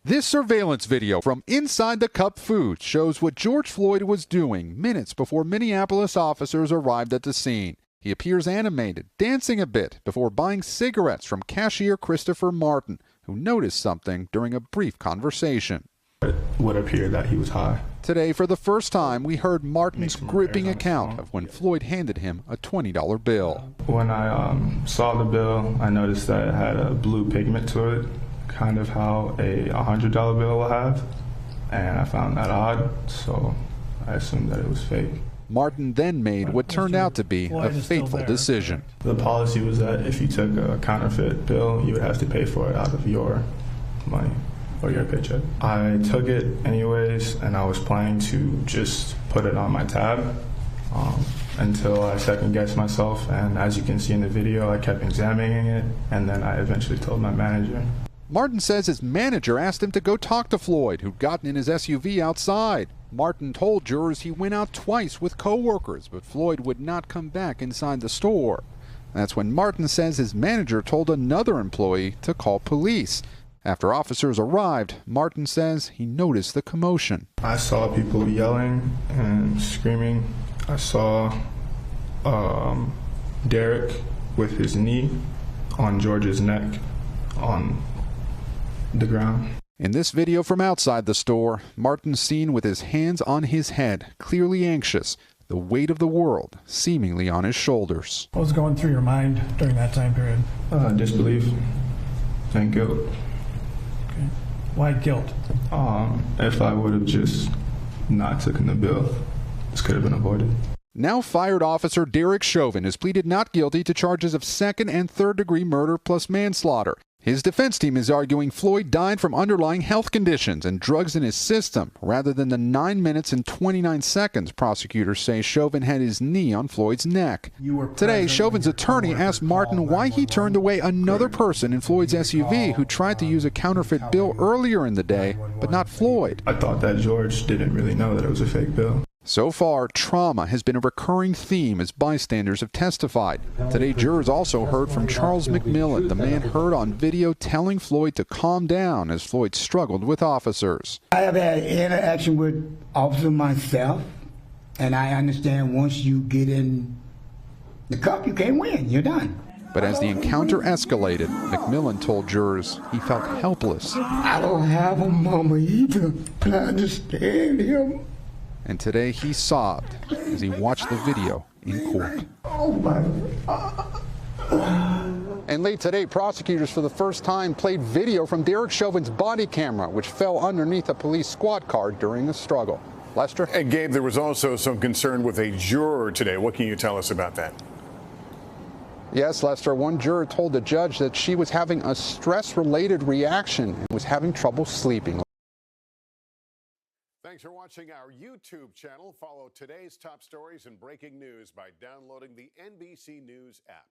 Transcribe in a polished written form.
This surveillance video from inside the Cup Foods shows what George Floyd was doing minutes before Minneapolis officers arrived at the scene. He appears animated, dancing a bit before buying cigarettes from cashier Christopher Martin, who noticed something during a brief conversation. It would appear that he was high. Today, for the first time, we heard Martin's gripping account of when Floyd handed him a $20 bill. When I saw the bill, I noticed that it had a blue pigment to it, kind of how a $100 bill will have, and I found that odd, so I assumed that it was fake. Martin then made what turned out to be a fateful decision. The policy was that if you took a counterfeit bill, you would have to pay for it out of your money or your paycheck. I took it anyways, and I was planning to just put it on my tab until I second-guessed myself, and as you can see in the video, I kept examining it, and then I eventually told my manager. Martin says his manager asked him to go talk to Floyd, who'd gotten in his SUV outside. Martin told jurors he went out twice with co-workers, but Floyd would not come back inside the store. That's when Martin says his manager told another employee to call police. After officers arrived, Martin says he noticed the commotion. I saw people yelling and screaming. I saw Derek with his knee on George's neck on the ground. In this video from outside the store, Martin's seen with his hands on his head, clearly anxious, the weight of the world seemingly on his shoulders. What was going through your mind during that time period? Disbelief and guilt. Okay. Why guilt? If I would have just not taken the bill, this could have been avoided. Now fired officer Derek Chauvin has pleaded not guilty to charges of second and third-degree murder plus manslaughter. His defense team is arguing Floyd died from underlying health conditions and drugs in his system, rather than the 9 minutes and 29 seconds prosecutors say Chauvin had his knee on Floyd's neck. Today, Chauvin's attorney asked Martin why he turned away another person in Floyd's SUV who tried to use a counterfeit bill earlier in the day, but not Floyd. I thought that George didn't really know that it was a fake bill. So far, trauma has been a recurring theme as bystanders have testified. Today, jurors also heard from Charles McMillan, the man heard on video telling Floyd to calm down as Floyd struggled with officers. I have had interaction with officers myself, and I understand once you get in the cup, you can't win. You're done. But as the encounter escalated, McMillan told jurors he felt helpless. I don't have a mama either, but I understand him. And today he sobbed as he watched the video in court. Oh my God. And late today, prosecutors for the first time played video from Derek Chauvin's body camera, which fell underneath a police squad car during the struggle. Lester? And Gabe, there was also some concern with a juror today. What can you tell us about that? Yes, Lester, one juror told the judge that she was having a stress-related reaction and was having trouble sleeping. Thanks for watching our YouTube channel. Follow today's top stories and breaking news by downloading the NBC News app.